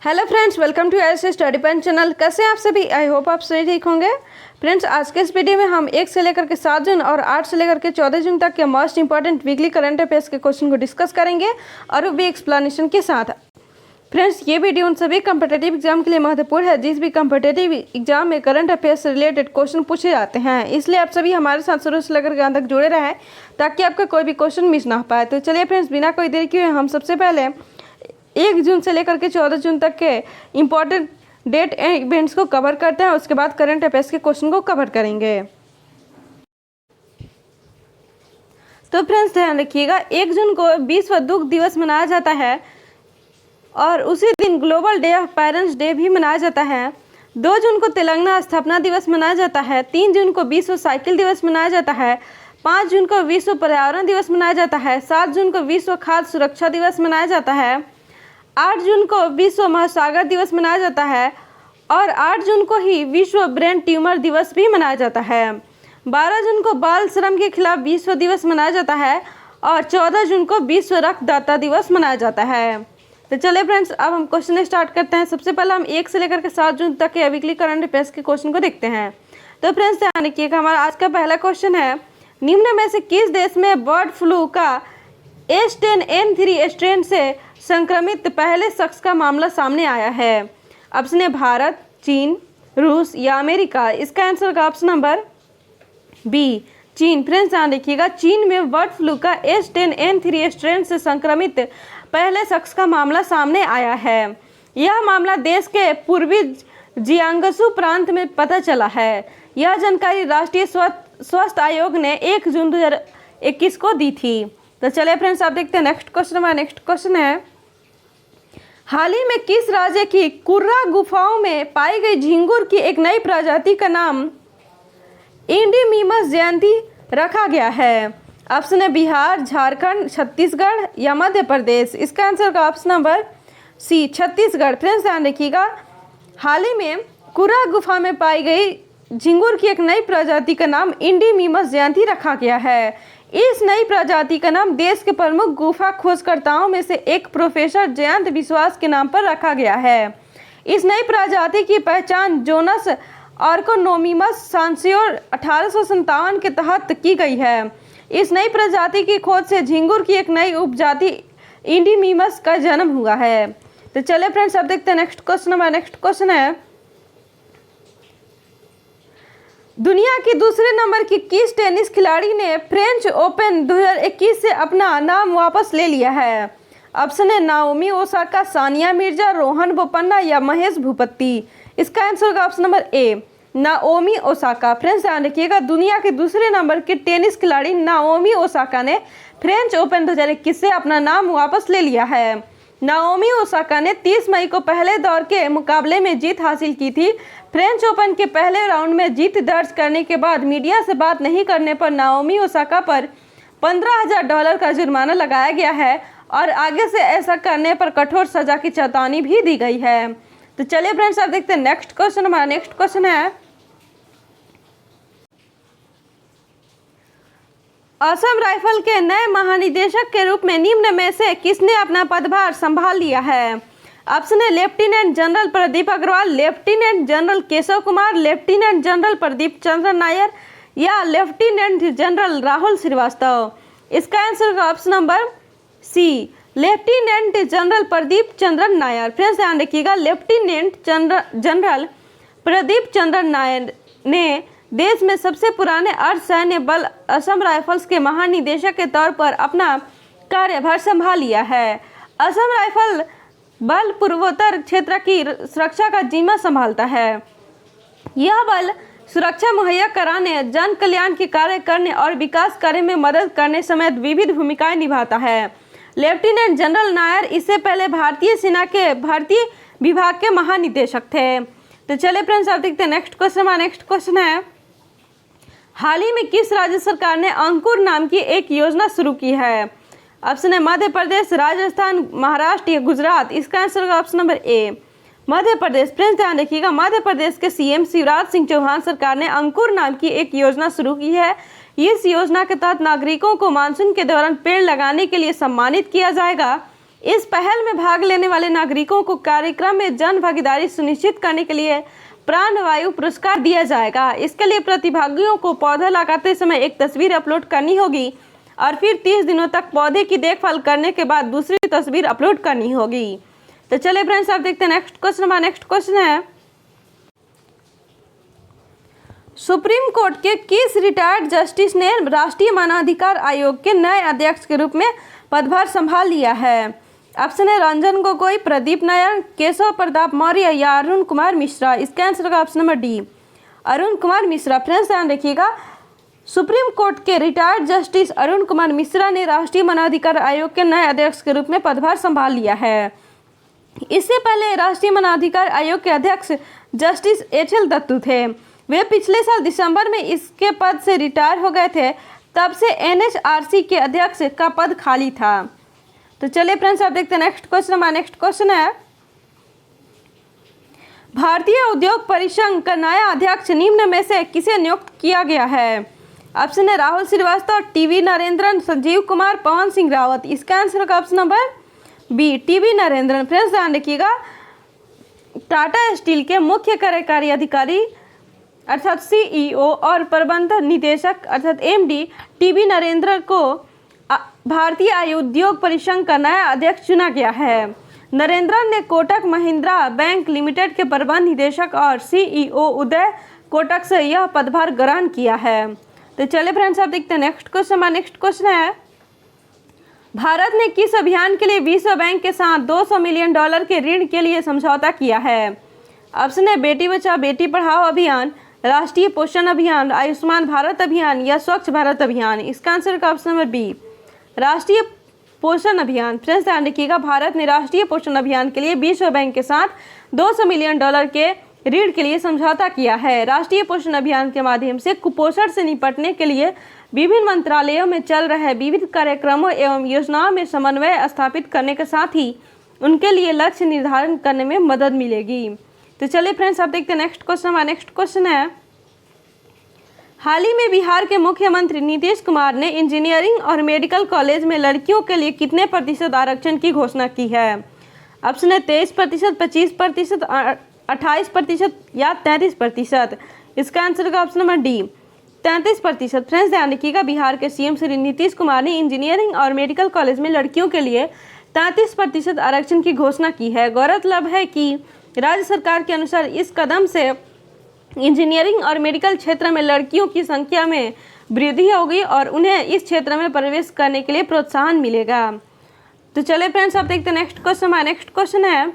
Hello friends, welcome to S study pen channel. कैसे हैं आप सभी? आई होप आप सभी ठीक होंगे। फ्रेंड्स, आज के इस वीडियो में हम 1 से लेकर के 7 जून और 8 से लेकर के 14 जून तक के most important weekly current affairs के क्वेश्चन को डिस्कस करेंगे और वो भी एक्सप्लेनेशन के साथ। फ्रेंड्स, ये वीडियो उन सभी कम्पिटेटिव एग्जाम के लिए महत्वपूर्ण है जिस भी कम्पिटेटिव एग्जाम में करंट अफेयर्स से रिलेटेड क्वेश्चन पूछे जाते हैं। इसलिए आप सभी हमारे साथ शुरू से लेकर के अंत तक जुड़े रहें ताकि आपका कोई भी क्वेश्चन मिस ना हो पाए। तो चलिए फ्रेंड्स, बिना कोई देरी किए हम सबसे पहले 1 जून से लेकर के 14 जून तक के इम्पॉर्टेंट डेट एंड इवेंट्स को कवर करते हैं। उसके बाद करंट अफेयर्स के क्वेश्चन को कवर करेंगे। तो फ्रेंड्स, ध्यान रखिएगा, 1 जून को विश्व दुग्ध दिवस मनाया जाता है और उसी दिन global day of parents day भी मनाया जाता है। 2 जून को तेलंगाना स्थापना दिवस मनाया जाता है। 3 जून को विश्व साइकिल दिवस मनाया जाता है। 5 जून को विश्व पर्यावरण दिवस मनाया जाता है। 7 जून को विश्व खाद्य सुरक्षा दिवस मनाया जाता है। 8 जून को विश्व महासागर दिवस मनाया जाता है और 8 जून को ही विश्व ब्रेन ट्यूमर दिवस भी मनाया जाता है। 12 जून को बाल श्रम के खिलाफ विश्व दिवस मनाया जाता है और 14 जून को विश्व रक्तदाता दिवस मनाया जाता है। तो चलिए फ्रेंड्स, अब हम क्वेश्चन स्टार्ट करते हैं। सबसे पहले हम 1 से लेकर के 7 जून तक के वीकली करंट अफेयर्स के क्वेश्चन को देखते हैं। तो फ्रेंड्स, ध्यान रखिएगा, हमारा आज का पहला क्वेश्चन है, निम्न में से किस देश में बर्ड फ्लू का H10N3 स्ट्रेन से संक्रमित पहले शख्स का मामला सामने आया है? ऑप्शन है भारत, चीन, रूस या अमेरिका। इसका आंसर का ऑप्शन नंबर बी, चीन। फ्रेंड्स, ध्यान रखिएगा, चीन में बर्ड फ्लू का H10N3 स्ट्रेन से संक्रमित पहले शख्स का मामला सामने आया है। यह मामला देश के पूर्वी जियांगसू प्रांत में पता चला है। यह जानकारी राष्ट्रीय स्वास्थ्य आयोग ने 1 जून 2021 को दी थी। तो चलिए फ्रेंड्स, आप देखते हैं नेक्स्ट क्वेश्चन। हमारा नेक्स्ट क्वेश्चन है, हाल ही में किस राज्य की कुर्रा गुफाओं में पाई गई झिंगुर की एक नई प्रजाति का नाम इंडीमिमस जयंती रखा गया है? ऑप्शन है बिहार, झारखंड, छत्तीसगढ़ या मध्य प्रदेश। इसका आंसर का option number C, Chhattisgarh. Friends, ध्यान रखिएगा, हाल ही में कुर्रा गुफा में पाई गई झिंगुर की एक नई प्रजाति का नाम इंडीमिमस जयंती रखा गया है। इस नई प्रजाति का नाम देश के प्रमुख गुफा खोजकर्ताओं में से एक प्रोफेसर जयंत विश्वास के नाम पर रखा गया है। इस नई प्रजाति की पहचान जोनस ऑर्कोनोमिमस सांसियोर 1857 के तहत की गई है। इस नई प्रजाति की खोज से झिंगुर की एक नई उपजाति इंडीमिमस का जन्म हुआ है। तो चलिए फ्रेंड्स, अब देखते हैं नेक्स्ट क्वेश्चन। हमारा नेक्स्ट क्वेश्चन है, दुनिया की दूसरे नंबर की किस टेनिस खिलाड़ी ने फ्रेंच ओपन 2021 से अपना नाम वापस ले लिया है? ऑप्शन है नाओमी ओसाका, सानिया मिर्जा, रोहन बोपन्ना या महेश भूपति। इसका आंसर का ऑप्शन नंबर ए, नाओमी ओसाका। फ्रेंड्स, ध्यान रखिएगा, दुनिया के दूसरे नंबर के टेनिस खिलाड़ी नाओमी ओसाका ने फ्रेंच ओपन 2021 से अपना नाम वापस ले लिया है। नाओमी ओसाका ने 30 मई को पहले दौर के मुकाबले में जीत हासिल की थी। फ्रेंच ओपन के पहले राउंड में जीत दर्ज करने के बाद मीडिया से बात नहीं करने पर नाओमी ओसाका पर $15,000 का जुर्माना लगाया गया है और आगे से ऐसा करने पर कठोर सजा की चेतावनी भी दी गई है। तो चलिए फ्रेंड्स, आप देखते हैं नेक्स्ट क्वेश्चन। हमारा नेक्स्ट क्वेश्चन है, असम राइफल के नए महानिदेशक के रूप में निम्न में से किसने अपना पदभार संभाल लिया है? ऑप्शन है lieutenant general Pradeep Agarwal, lieutenant general Keshav Kumar, lieutenant general Pradeep Chandra Nair या लेफ्टिनेंट जनरल राहुल श्रीवास्तव। इसका आंसर का option number C, lieutenant general Pradeep Chandra Nair. Friends, ध्यान रखिएगा, लेफ्टिनेंट जनरल प्रदीप चंद्र नायर ने देश में सबसे पुराने अर्धसैन्य बल असम राइफल्स के महानिदेशक के तौर पर अपना कार्यभार संभाल लिया है। असम राइफल बल पूर्वोत्तर क्षेत्र की सुरक्षा का जिम्मा संभालता है। यह बल सुरक्षा मुहैया कराने, जन कल्याण के कार्य करने और विकास कार्य में मदद करने समेत विविध भूमिकाएं निभाता है। लेफ्टिनेंट जनरल नायर इससे पहले भारतीय सेना के भर्ती विभाग के महानिदेशक थे। तो चलिए फ्रेंड्स, आप देखते हैं नेक्स्ट क्वेश्चन। हमारा नेक्स्ट क्वेश्चन है, हाल ही में किस राज्य सरकार ने अंकुर नाम की एक योजना शुरू की है? ऑप्शन है मध्य प्रदेश, राजस्थान, महाराष्ट्र या गुजरात। इसका आंसर का ऑप्शन नंबर ए, मध्य प्रदेश। फ्रेंड्स, ध्यान रखिएगा, मध्य प्रदेश के सीएम शिवराज सिंह चौहान सरकार ने अंकुर नाम की एक योजना शुरू की है। इस योजना के तहत नागरिकों को मानसून के दौरान पेड़ लगाने के लिए सम्मानित किया जाएगा। इस पहल में भाग लेने वाले नागरिकों को कार्यक्रम में जन भागीदारी सुनिश्चित करने के लिए प्राणवायु पुरस्कार दिया जाएगा। इसके लिए प्रतिभागियों को पौधा लगाते समय एक तस्वीर अपलोड करनी होगी और फिर 30 दिनों तक पौधे की देखभाल करने के बाद दूसरी तस्वीर अपलोड करनी होगी। तो चलिए फ्रेंड्स, आप देखते हैं नेक्स्ट क्वेश्चन। हमारा नेक्स्ट क्वेश्चन है, सुप्रीम कोर्ट के किस रिटायर्ड जस्टिस ने राष्ट्रीय मानवाधिकार आयोग के नए अध्यक्ष के रूप में पदभार संभाल लिया है? ऑप्शन है रंजन गोगोई, प्रदीप नायर, केशव प्रताप मौर्य या अरुण कुमार मिश्रा। इसका आंसर होगा option number D, Arun Kumar Mishra. Friends ध्यान रखिएगा, सुप्रीम कोर्ट के रिटायर्ड जस्टिस अरुण कुमार मिश्रा ने राष्ट्रीय मानवाधिकार आयोग के नए अध्यक्ष के रूप में पदभार संभाल लिया है। इससे पहले राष्ट्रीय मानवाधिकार आयोग के अध्यक्ष जस्टिस एच.एल. दत्तू थे। वे पिछले साल दिसंबर में इसके पद से रिटायर हो गए थे। तब से एनएचआरसी के अध्यक्ष का पद खाली था। तो चलिए फ्रेंड्स, आप देखते हैं नेक्स्ट क्वेश्चन। हमारा नेक्स्ट क्वेश्चन है, भारतीय उद्योग परिसंघ का नया अध्यक्ष निम्न में से किसे नियुक्त किया गया है? ऑप्शन है राहुल श्रीवास्तव, टीवी नरेंद्रन, संजीव कुमार, पवन सिंह रावत। इसका आंसर होगा option number B, TV Narendran. Friends ध्यान रखिएगा, टाटा स्टील के मुख्य कार्यकारी अधिकारी अर्थात सीईओ और प्रबंध निदेशक अर्थात एमडी टीवी नरेंद्रन को भारतीय उद्योग परिसंघ का नया अध्यक्ष चुना गया है। नरेंद्रन ने कोटक महिंद्रा बैंक लिमिटेड के प्रबंध निदेशक और सीईओ उदय कोटक से यह पदभार ग्रहण किया है। तो चलिए फ्रेंड्स, आप देखते हैं नेक्स्ट क्वेश्चन। हमारा नेक्स्ट क्वेश्चन है, भारत ने किस अभियान के लिए विश्व बैंक के साथ $200 मिलियन के ऋण के लिए समझौता किया है? ऑप्शन है बेटी बचाओ बेटी पढ़ाओ अभियान, राष्ट्रीय पोषण अभियान, आयुष्मान भारत अभियान या स्वच्छ भारत अभियान। इसका आंसर का ऑप्शन नंबर बी, राष्ट्रीय पोषण अभियान। फ्रेंड्स ध्यान रखिएगा, भारत ने राष्ट्रीय पोषण अभियान के लिए विश्व बैंक के साथ $200 मिलियन के ऋण के लिए समझौता किया है। राष्ट्रीय पोषण अभियान के माध्यम से कुपोषण से निपटने के लिए विभिन्न मंत्रालयों में चल रहे विविध कार्यक्रमों एवं योजनाओं में समन्वय स्थापित करने के साथ ही उनके लिए लक्ष्य निर्धारण करने में मदद मिलेगी। तो चलिए फ्रेंड्स, आप देखते हैं नेक्स्ट क्वेश्चन। हमारा नेक्स्ट क्वेश्चन है, हाल ही में बिहार के मुख्यमंत्री नीतीश कुमार ने इंजीनियरिंग और मेडिकल कॉलेज में लड़कियों के लिए कितने प्रतिशत आरक्षण की घोषणा की है? ऑप्शन है 23%, 25%, 28% या 33%। इसका आंसर का ऑप्शन नंबर डी, 33%। फ्रेंड्स ध्यान रखिएगा, बिहार के सीएम श्री नीतीश कुमार ने इंजीनियरिंग और मेडिकल कॉलेज में लड़कियों के लिए 33% आरक्षण की घोषणा की है। गौरतलब है कि राज्य सरकार के अनुसार इस कदम से इंजीनियरिंग और मेडिकल क्षेत्र में लड़कियों की संख्या में वृद्धि होगी और उन्हें इस क्षेत्र में प्रवेश करने के लिए प्रोत्साहन मिलेगा। तो चलिए फ्रेंड्स, आप देखते हैं नेक्स्ट क्वेश्चन। हमारा नेक्स्ट क्वेश्चन है,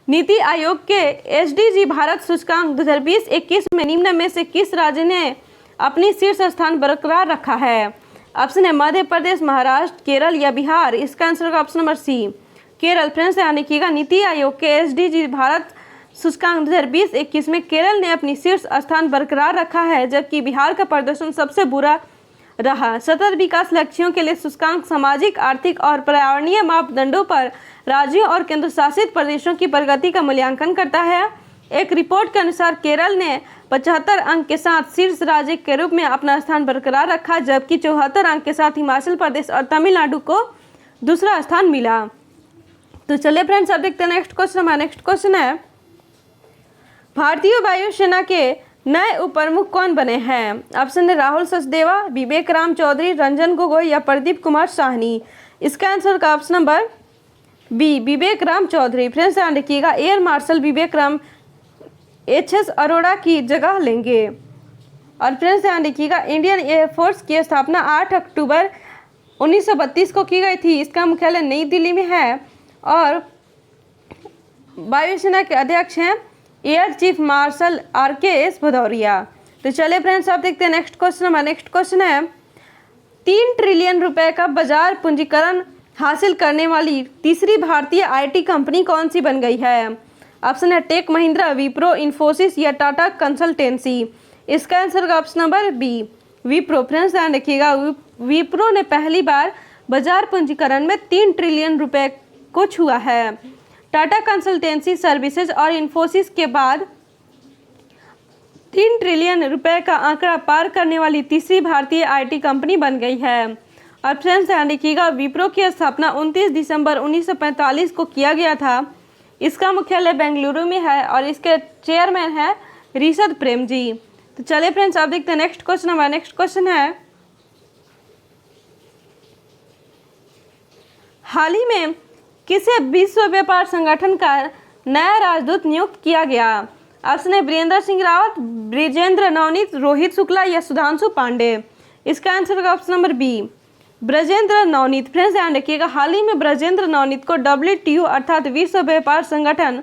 नीति आयोग के एसडीजी भारत सूचकांक 2020-21 में निम्न में से किस राज्य ने अपनी शीर्ष स्थान बरकरार रखा है? ऑप्शन है मध्य प्रदेश, महाराष्ट्र, केरल या बिहार। इसका आंसर का option number C, Kerala. Friends ध्यान रखिएगा, नीति आयोग के एसडीजी भारत सूचकांक 2020-21 में केरल ने अपनी शीर्ष स्थान बरकरार रखा है, जबकि बिहार का प्रदर्शन सबसे बुरा रहा। सतत विकास लक्ष्यों के लिए सूचकांक सामाजिक, आर्थिक और पर्यावरणीय मापदंडों पर राज्यों और केंद्र शासित प्रदेशों की प्रगति का मूल्यांकन करता है। एक रिपोर्ट के अनुसार केरल ने 75 अंक के साथ शीर्ष राज्य के रूप में अपना स्थान बरकरार रखा, जबकि 74 अंक के साथ हिमाचल प्रदेश और तमिलनाडु को दूसरा स्थान मिला। तो चलिए फ्रेंड्स, अब देखते हैं नेक्स्ट क्वेश्चन। हमारा नेक्स्ट क्वेश्चन है, भारतीय वायुसेना के नए उप प्रमुख कौन बने हैं? ऑप्शन है राहुल सचदेवा, विवेक राम चौधरी, रंजन गोगोई या प्रदीप कुमार साहनी। इसका आंसर का ऑप्शन नंबर बी, विवेक राम चौधरी। फ्रेंड्स ध्यान रखिएगा, एयर मार्शल विवेक राम एच.एस. अरोड़ा की जगह लेंगे। और फ्रेंड्स ध्यान रखिएगा, इंडियन एयरफोर्स की स्थापना 8 अक्टूबर 1932 को की गई थी। इसका मुख्यालय नई दिल्ली में है और वायुसेना के अध्यक्ष हैं एयर चीफ मार्शल आर.के.एस. भदौरिया। तो चलिए फ्रेंड्स, आप देखते हैं नेक्स्ट क्वेश्चन। हमारा नेक्स्ट क्वेश्चन है, 3 ट्रिलियन रुपए का बाजार पूंजीकरण हासिल करने वाली तीसरी भारतीय आईटी कंपनी कौन सी बन गई है? ऑप्शन है टेक महिंद्रा, विप्रो, इन्फोसिस या टाटा कंसल्टेंसी। इसका आंसर का option number B, Wipro. Friends ध्यान रखिएगा, विप्रो ने पहली बार बाजार पूंजीकरण में 3 ट्रिलियन रुपए को छुआ है। टाटा कंसल्टेंसी सर्विसेज और इन्फोसिस के बाद 3 ट्रिलियन रुपए का आंकड़ा पार करने वाली तीसरी भारतीय आईटी कंपनी बन गई है। और फ्रेंड्स ध्यान रखिएगा, विप्रो की स्थापना 29 दिसंबर 1945 को किया गया था। इसका मुख्यालय बेंगलुरु में है और इसके चेयरमैन है ऋषभ प्रेम जी। तो चलिए फ्रेंड्स आप देखते हैं नेक्स्ट क्वेश्चन। हमारा नेक्स्ट क्वेश्चन है, हाल ही में किसे विश्व व्यापार संगठन का नया राजदूत नियुक्त किया गया? ऑप्शन है वीरेंद्र सिंह रावत, ब्रिजेंद्र नवनीत, रोहित शुक्ला या सुधांशु पांडे। इसका आंसर होगा option number B, Brajendra Navneet. Friends ध्यान रखिएगा, हाल ही में ब्रजेंद्र नवनीत को WTO अर्थात विश्व व्यापार संगठन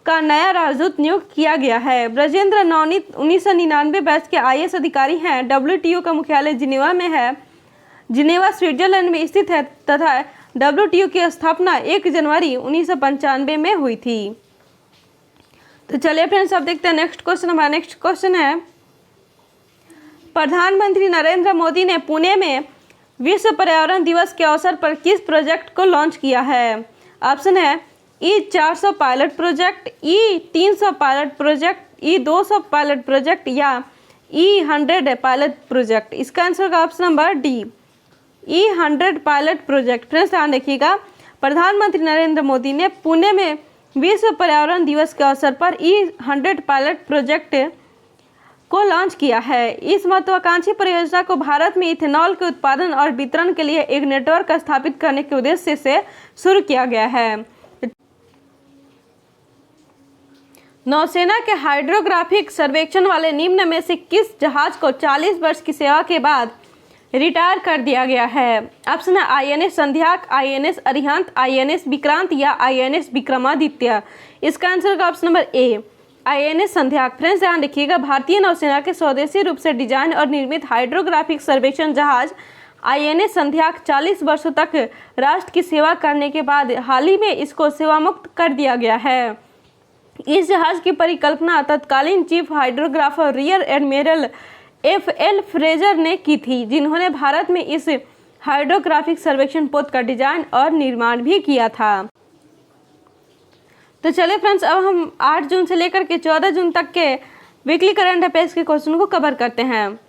का नया राजदूत नियुक्त किया गया है। ब्रजेंद्र नवनीत 1999 बैच के IAS अधिकारी हैं। WTO का मुख्यालय जिनेवा में है, जिनेवा स्विट्जरलैंड में स्थित है तथा WTO की स्थापना 1 जनवरी 1995 में हुई थी। तो चलिए फ्रेंड्स आप देखते हैं नेक्स्ट क्वेश्चन। हमारा नेक्स्ट क्वेश्चन है, प्रधानमंत्री नरेंद्र मोदी ने पुणे में विश्व पर्यावरण दिवस के अवसर पर किस प्रोजेक्ट को लॉन्च किया है? ऑप्शन है E400 pilot project, E300 pilot project, E200 pilot project या E100 पायलट प्रोजेक्ट। इसका आंसर होगा option number D, E100 pilot project. Friends ध्यान रखिएगा, प्रधानमंत्री नरेंद्र मोदी ने पुणे में विश्व पर्यावरण दिवस के अवसर पर E100 पायलट प्रोजेक्ट को लॉन्च किया है। इस महत्वाकांक्षी परियोजना को भारत में इथेनॉल के उत्पादन और वितरण के लिए एक नेटवर्क स्थापित करने के उद्देश्य से शुरू किया गया है। नौसेना के हाइड्रोग्राफिक सर्वेक्षण वाले निम्न में से किस जहाज को 40 वर्ष की सेवा के बाद रिटायर कर दिया गया है? ऑप्शन है INS संध्याक, INS Arihant, INS Vikrant या INS विक्रमादित्य। इसका आंसर होगा option number A, INS Sandhayak. Friends ध्यान रखिएगा, भारतीय नौसेना के स्वदेशी रूप से डिजाइन और निर्मित हाइड्रोग्राफिक सर्वेक्षण जहाज INS संध्याक 40 वर्षों तक राष्ट्र की सेवा करने के बाद हाल ही में इसको सेवा मुक्त कर दिया गया है। इस जहाज की परिकल्पना तत्कालीन chief hydrographer rear admiral FL Fraser ने की थी, जिन्होंने भारत में इस हाइड्रोग्राफिक सर्वेक्षण पोत का डिजाइन और निर्माण भी किया था। तो चलिए फ्रेंड्स अब हम 8 जून से लेकर के 14 जून तक के वीकली करंट अफेयर्स के क्वेश्चन को कवर करते हैं।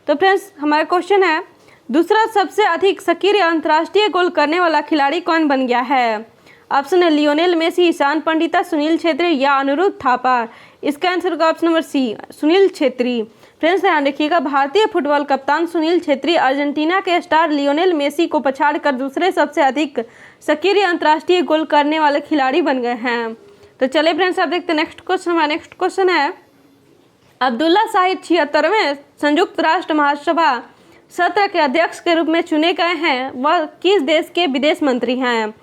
तो फ्रेंड्स हमारा क्वेश्चन है, दूसरा सबसे अधिक सक्रिय अंतर्राष्ट्रीय गोल करने वाला खिलाड़ी कौन बन गया है? ऑप्शन है लियोनेल मेसी, ईशान पंडिता, सुनील छेत्री या अनुरुद्ध थापा। इसका आंसर होगा option number C, Sunil Chhetri. Friends ध्यान रखिएगा, भारतीय फुटबॉल कप्तान सुनील छेत्री अर्जेंटीना के स्टार लियोनेल मेसी को पछाड़कर दूसरे सबसे अधिक सक्रिय अंतर्राष्ट्रीय गोल करने वाले खिलाड़ी बन गए हैं। तो चलिए फ्रेंड्स आप देखते हैं नेक्स्ट क्वेश्चन। हमारा नेक्स्ट क्वेश्चन है, अब्दुल्ला शाहिद 76वें संयुक्त राष्ट्र महासभा सत्र के अध्यक्ष के रूप में चुने गए हैं, वह किस देश के विदेश मंत्री हैं?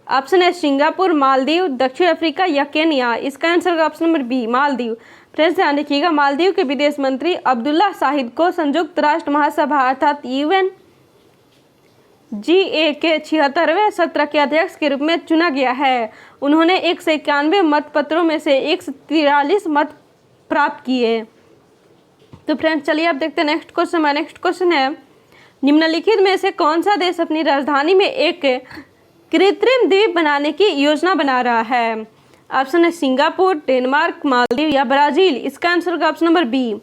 ऑप्शन है सिंगापुर, मालदीव, दक्षिण अफ्रीका या केन्या। इसका आंसर होगा option number B, Maldives. Friends ध्यान रखिएगा, मालदीव के विदेश मंत्री अब्दुल्ला शाहिद को संयुक्त राष्ट्र महासभा अर्थात UNGA के 76वें सत्र के अध्यक्ष के रूप में चुना गया है। उन्होंने 191 मत पत्रों में से 143 मत प्राप्त किए। तो फ्रेंड्स चलिए आप देखते हैं नेक्स्ट क्वेश्चन। हमारा नेक्स्ट क्वेश्चन है, निम्नलिखित में से कौन सा देश अपनी राजधानी में एक कृत्रिम द्वीप बनाने की योजना बना रहा है? ऑप्शन है सिंगापुर, डेनमार्क, मालदीव या ब्राजील। इसका आंसर होगा option number B,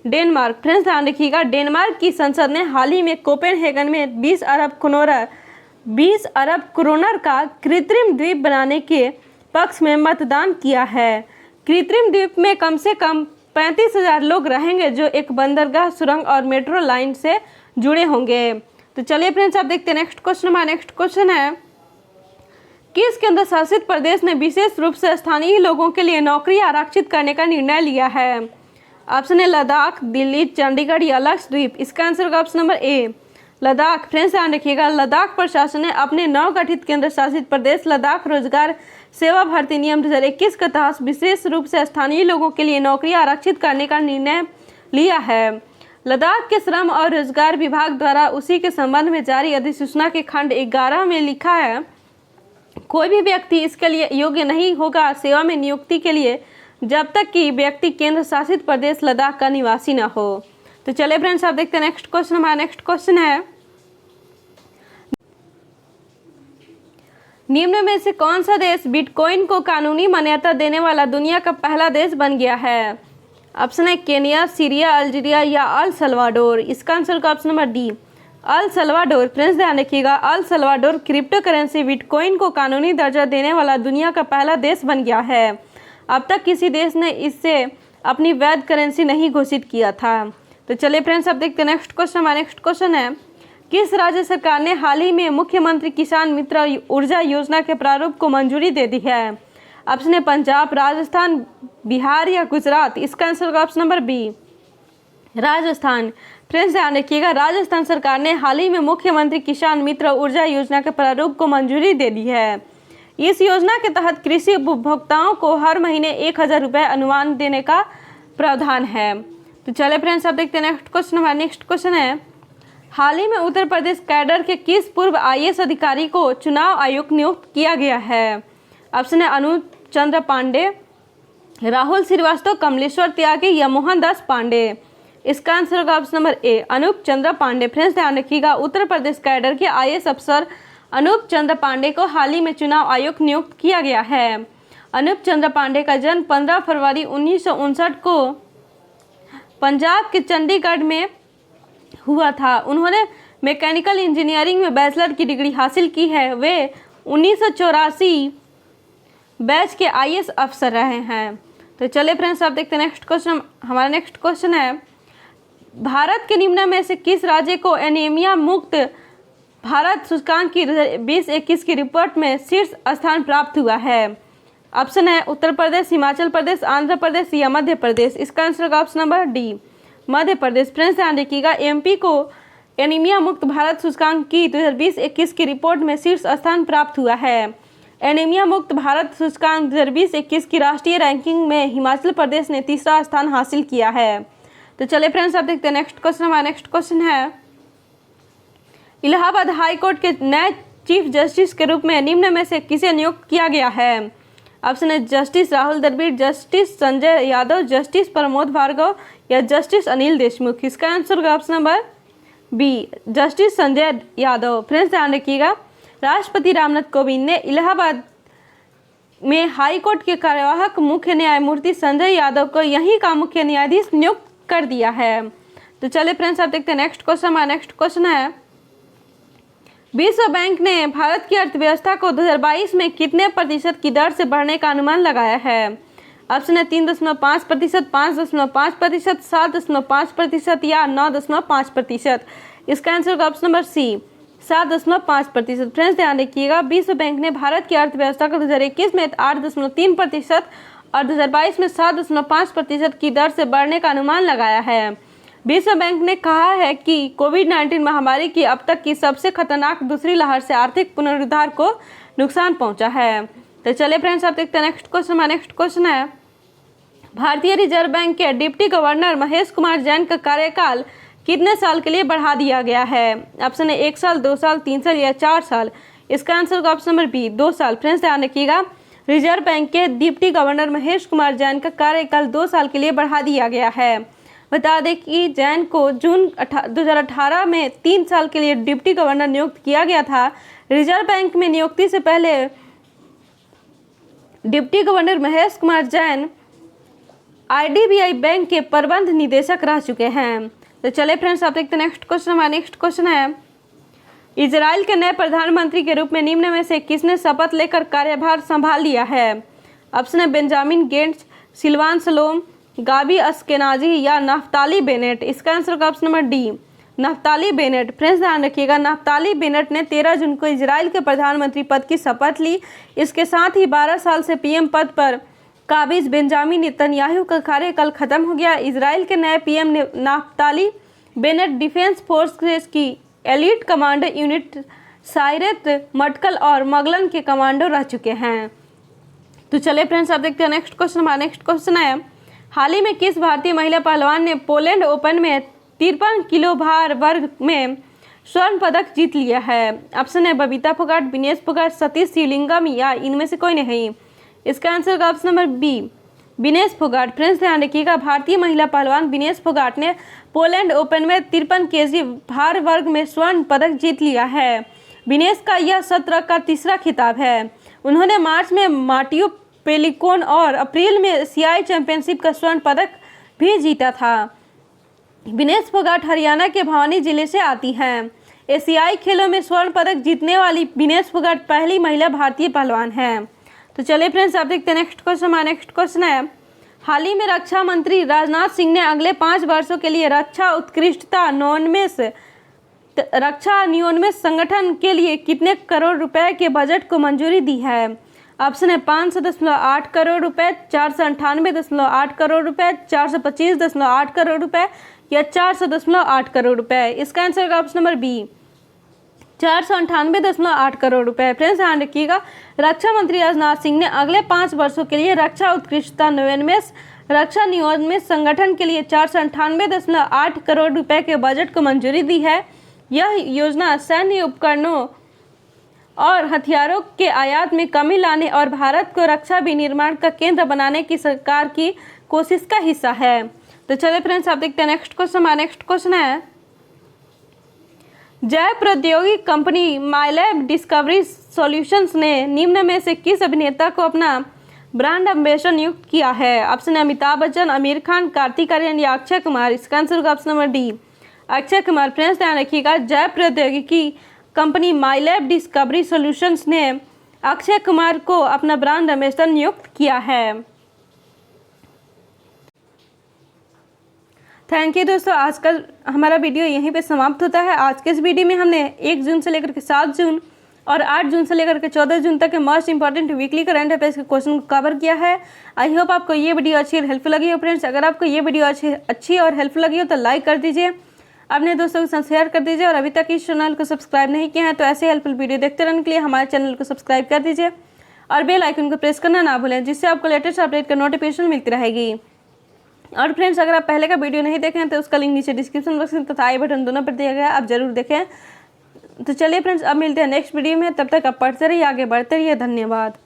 Denmark. Friends ध्यान रखिएगा, डेनमार्क की संसद ने हाल ही में कोपेनहेगन में 20 अरब क्रोनर का कृत्रिम द्वीप बनाने के पक्ष में मतदान किया है। कृत्रिम द्वीप में कम से कम 35,000 लोग रहेंगे जो एक बंदरगाह, सुरंग और मेट्रो लाइन से जुड़े होंगे। तो चलिए फ्रेंड्स आप देखते हैं नेक्स्ट क्वेश्चन। हमारा नेक्स्ट क्वेश्चन है, किस केंद्र शासित प्रदेश ने विशेष रूप से स्थानीय लोगों के लिए नौकरी आरक्षित करने का निर्णय लिया है? ऑप्शन है लद्दाख, दिल्ली, चंडीगढ़ या लक्षद्वीप। इसका आंसर होगा ऑप्शन नंबर ए, लद्दाख। फ्रेंड्स ध्यान रखिएगा, लद्दाख प्रशासन ने अपने नवगठित केंद्र शासित प्रदेश लद्दाख रोजगार सेवा भर्ती नियम 2021 के तहत विशेष रूप से स्थानीय लोगों के लिए नौकरी आरक्षित करने का निर्णय लिया है। लद्दाख के श्रम और रोजगार विभाग द्वारा उसी के संबंध में जारी अधिसूचना के खंड 11 में लिखा है, कोई भी व्यक्ति इसके लिए योग्य नहीं होगा सेवा में नियुक्ति के लिए जब तक कि व्यक्ति केंद्र शासित प्रदेश लद्दाख का निवासी न हो। तो चलिए फ्रेंड्स आप देखते हैं नेक्स्ट क्वेश्चन। हमारा नेक्स्ट क्वेश्चन है, निम्न में से कौन सा देश बिटकॉइन को कानूनी मान्यता देने वाला दुनिया का पहला देश बन गया है? ऑप्शन है केनिया, सीरिया, अल्जीरिया या अल सल्वाडोर। इसका आंसर का option number D, El Salvador, friends ध्यान रखिएगा, El Salvador crypto currency bitcoin को कानूनी दर्जा देने वाला दुनिया का पहला देश बन गया है। अब तक किसी देश ने इससे अपनी वैध करेंसी नहीं घोषित किया था। तो चलिए फ्रेंड्स अब देखते हैं नेक्स्ट क्वेश्चन। हमारा नेक्स्ट क्वेश्चन है, किस राज्य सरकार ने हाल ही में मुख्यमंत्री किसान मित्र ऊर्जा योजना के प्रारूप को मंजूरी दे दी है? ऑप्शन है पंजाब, राजस्थान, बिहार या गुजरात। इसका आंसर होगा option number B, Rajasthan. Friends ध्यान रखिएगा, राजस्थान सरकार ने हाल ही में मुख्यमंत्री किसान मित्र ऊर्जा योजना के प्रारूप को मंजूरी दे दी है। इस योजना के तहत कृषि उपभोक्ताओं को हर महीने 1000 रुपये अनुदान देने का प्रावधान है। तो चले फ्रेंड्स अब देखते हैं नेक्स्ट क्वेश्चन। हमारा नेक्स्ट क्वेश्चन है, हाल ही में उत्तर प्रदेश कैडर के किस पूर्व IAS अधिकारी को चुनाव आयुक्त नियुक्त किया गया है? ऑप्शन है अनूप चंद्र पांडे, राहुल श्रीवास्तव, कमलेश्वर त्यागी या मोहनदास पांडे। इसका आंसर होगा option number A, Anoop Chandra Pandey. Friends ध्यान रखिएगा, उत्तर प्रदेश कैडर के IAS अफसर अनूप चंद्र पांडे को हाल ही में चुनाव आयुक्त नियुक्त किया गया है। अनूप चंद्र पांडे का जन्म 15 फरवरी 1959 को पंजाब के चंडीगढ़ में हुआ था। उन्होंने मैकेनिकल इंजीनियरिंग में बैचलर की डिग्री हासिल की है। वे 1984 बैच के IAS अफसर रहे हैं। तो चलिए फ्रेंड्स आप देखते हैं नेक्स्ट क्वेश्चन। हमारा नेक्स्ट क्वेश्चन है, भारत के निम्न में से किस राज्य को एनीमिया मुक्त भारत सूचकांक की 2021 की रिपोर्ट में शीर्ष स्थान प्राप्त हुआ है? ऑप्शन है उत्तर प्रदेश, हिमाचल प्रदेश, आंध्र प्रदेश या मध्य प्रदेश। इसका आंसर होगा option number D, Madhya Pradesh. Friends ध्यान रखिएगा, MP को एनीमिया मुक्त भारत सूचकांक की 2020-21 की रिपोर्ट में शीर्ष स्थान प्राप्त हुआ है। एनीमिया मुक्त भारत सूचकांक 2020-21 की राष्ट्रीय रैंकिंग में हिमाचल प्रदेश ने तीसरा स्थान हासिल किया है। तो चलिए फ्रेंड्स आप देखते हैं नेक्स्ट क्वेश्चन। हमारा नेक्स्ट क्वेश्चन है, इलाहाबाद हाई कोर्ट के नए चीफ जस्टिस के रूप में निम्न में से किसे नियुक्त किया गया है? ऑप्शन है justice Rahul Dravid, justice Sanjay Yadav, justice Pramod Bhargava या जस्टिस अनिल देशमुख। इसका आंसर होगा option number B, justice Sanjay Yadav. Friends ध्यान रखिएगा, राष्ट्रपति रामनाथ कोविंद ने इलाहाबाद में हाई कोर्ट के कार्यवाहक मुख्य न्यायमूर्ति संजय यादव को यहीं का मुख्य न्यायाधीश नियुक्त कर दिया है। तो चलिए फ्रेंड्स आप देखते हैं नेक्स्ट क्वेश्चन। हमारा नेक्स्ट क्वेश्चन है, विश्व बैंक ने भारत की अर्थव्यवस्था को 2022 में कितने प्रतिशत की दर से बढ़ने का अनुमान लगाया है? ऑप्शन है 3.5%, 5.5%, 7.5% या 9.5%। इसका आंसर होगा ऑप्शन नंबर सी, 7.5%। फ्रेंड्स ध्यान रखिएगा, विश्व बैंक ने भारत की अर्थव्यवस्था को 2021 में 8.3% और 2022 में 7.5% की दर से बढ़ने का अनुमान लगाया है। विश्व बैंक ने कहा है कि कोविड-19 महामारी की अब तक की सबसे खतरनाक दूसरी लहर से आर्थिक पुनरुद्धार को नुकसान पहुंचा है। तो चलिए फ्रेंड्स आप देखते हैं नेक्स्ट क्वेश्चन। हमारा नेक्स्ट क्वेश्चन है, भारतीय रिजर्व बैंक के डिप्टी गवर्नर महेश कुमार जैन का कार्यकाल कितने साल के लिए बढ़ा दिया गया है? ऑप्शन है 1 साल, 2 साल, 3 साल या 4 साल। इसका आंसर होगा ऑप्शन नंबर बी, 2 साल। फ्रेंड्स ध्यान रखिएगा, रिजर्व बैंक के डिप्टी गवर्नर महेश कुमार जैन का कार्यकाल 2 साल के लिए बढ़ा दिया गया है। बता दें कि जैन को जून 2018 में 3 साल के लिए डिप्टी गवर्नर नियुक्त किया गया था। रिजर्व बैंक में नियुक्ति से पहले deputy governor Mahesh Kumar Jain IDBI bank के प्रबंध निदेशक रह चुके हैं। तो चलिए फ्रेंड्स आप देखते हैं नेक्स्ट क्वेश्चन। हमारा नेक्स्ट क्वेश्चन है, इजराइल के नए प्रधानमंत्री के रूप में निम्न में से किसने शपथ लेकर कार्यभार संभाल लिया है? ऑप्शन है बेंजामिन गेंट्स, सिल्वान सलोम, गाबी अस्केनाजी या नफ्ताली बेनेट। इसका आंसर होगा option number D, Naftali Bennett. Friends ध्यान रखिएगा, नफ्ताली बेनेट ने 13 जून को इजराइल के प्रधानमंत्री पद की शपथ ली। इसके साथ ही 12 साल से PM पद पर काबिज बेंजामिन नेतन्याहू का कार्यकाल खत्म हो गया। इजराइल के नए PM Naftali Bennett defence forces की एलीट कमांडो यूनिट सायरेत, मटकल और मगलन के कमांडो रह चुके हैं। तो चलिए फ्रेंड्स आप देखते हैं नेक्स्ट क्वेश्चन। हमारा नेक्स्ट क्वेश्चन है, हाल ही में किस भारतीय महिला पहलवान ने पोलैंड ओपन में 53 किलो भार वर्ग में स्वर्ण पदक जीत लिया है? ऑप्शन है बबीता फोगाट, विनेश फोगाट, सतीश शिवलिंगम या इनमें से कोई नहीं। इसका आंसर होगा option number B, Vinesh Phogat. Friends ध्यान रखिएगा, भारतीय महिला पहलवान विनेश फोगाट ने पोलैंड ओपन में 53 kg भार वर्ग में स्वर्ण पदक जीत लिया है। विनेश का यह सत्र का तीसरा खिताब है। उन्होंने मार्च में माटियो पेलिकोन और अप्रैल में एशियाई चैंपियनशिप का स्वर्ण पदक भी जीता था। विनेश फोगाट हरियाणा के भिवानी जिले से आती हैं। एशियाई खेलों में स्वर्ण पदक जीतने वाली विनेश फोगाट पहली महिला भारतीय पहलवान है। तो चलिए फ्रेंड्स, आप देखते हैं नेक्स्ट क्वेश्चन। हमारा नेक्स्ट क्वेश्चन है, हाल ही में रक्षा मंत्री राजनाथ सिंह ने अगले 5 वर्षों के लिए रक्षा उत्कृष्टता नियोन्मेष संगठन के लिए कितने करोड़ रुपए के बजट को मंजूरी दी है? ऑप्शन है 500.8 करोड़ रुपए, 498.8 करोड़ रुपए, 425.8 करोड़ रुपए या 400.8 करोड़ रुपए। इसका आंसर होगा ऑप्शन नंबर बी, 498.8 करोड़ रुपए। फ्रेंड्स ध्यान रखिएगा, रक्षा मंत्री राजनाथ सिंह ने अगले 5 वर्षों के लिए रक्षा उत्कृष्टता रक्षा नियोन्मेष संगठन के लिए 498.8 करोड़ रुपए के बजट को मंजूरी दी है। यह योजना सैन्य उपकरणों और हथियारों के आयात में कमी लाने और भारत को रक्षा विनिर्माण का केंद्र बनाने की सरकार की कोशिश का हिस्सा है। तो चलिए फ्रेंड्स, आप देखते हैं नेक्स्ट क्वेश्चन। हमारा नेक्स्ट क्वेश्चन है, जैव प्रौद्योगिकी कंपनी माईलैब डिस्कवरी सॉल्यूशंस ने निम्न में से किस अभिनेता को अपना ब्रांड एम्बेसडर नियुक्त किया है? ऑप्शन है अमिताभ बच्चन, आमिर खान, कार्तिक आर्यन या अक्षय कुमार। इसका आंसर होगा option number D, Akshay Kumar. Friends ध्यान रखिएगा, जैव प्रौद्योगिकी कंपनी माईलैब डिस्कवरी सॉल्यूशंस ने अक्षय कुमार को अपना ब्रांड एम्बेसडर नियुक्त किया है। थैंक यू दोस्तों, आज का हमारा वीडियो यहीं पे समाप्त होता है। आज के इस वीडियो में हमने 1 जून से लेकर के 7 जून और 8 जून से लेकर के 14 जून तक के most important weekly current affairs के क्वेश्चन को कवर किया है। आई होप आपको ये वीडियो अच्छी और हेल्पफुल लगी हो। फ्रेंड्स अगर आपको ये वीडियो अच्छी और हेल्पफुल लगी हो तो लाइक कर दीजिए, अपने दोस्तों के साथ शेयर कर दीजिए और अभी तक इस चैनल को सब्सक्राइब नहीं किया है तो ऐसे हेल्पफुल वीडियो देखते रहने के लिए हमारे चैनल को सब्सक्राइब कर दीजिए और बेल आइकन को प्रेस करना ना भूलें, जिससे आपको लेटेस्ट अपडेट का नोटिफिकेशन मिलती रहेगी। और फ्रेंड्स अगर आप पहले का वीडियो नहीं देखें तो उसका लिंक नीचे डिस्क्रिप्शन बॉक्स में तथा आई बटन दोनों पर दिया गया है, आप जरूर देखें। तो चलिए फ्रेंड्स, अब मिलते हैं नेक्स्ट वीडियो में, तब तक आप पढ़ते रहिए, आगे बढ़ते रहिए। धन्यवाद।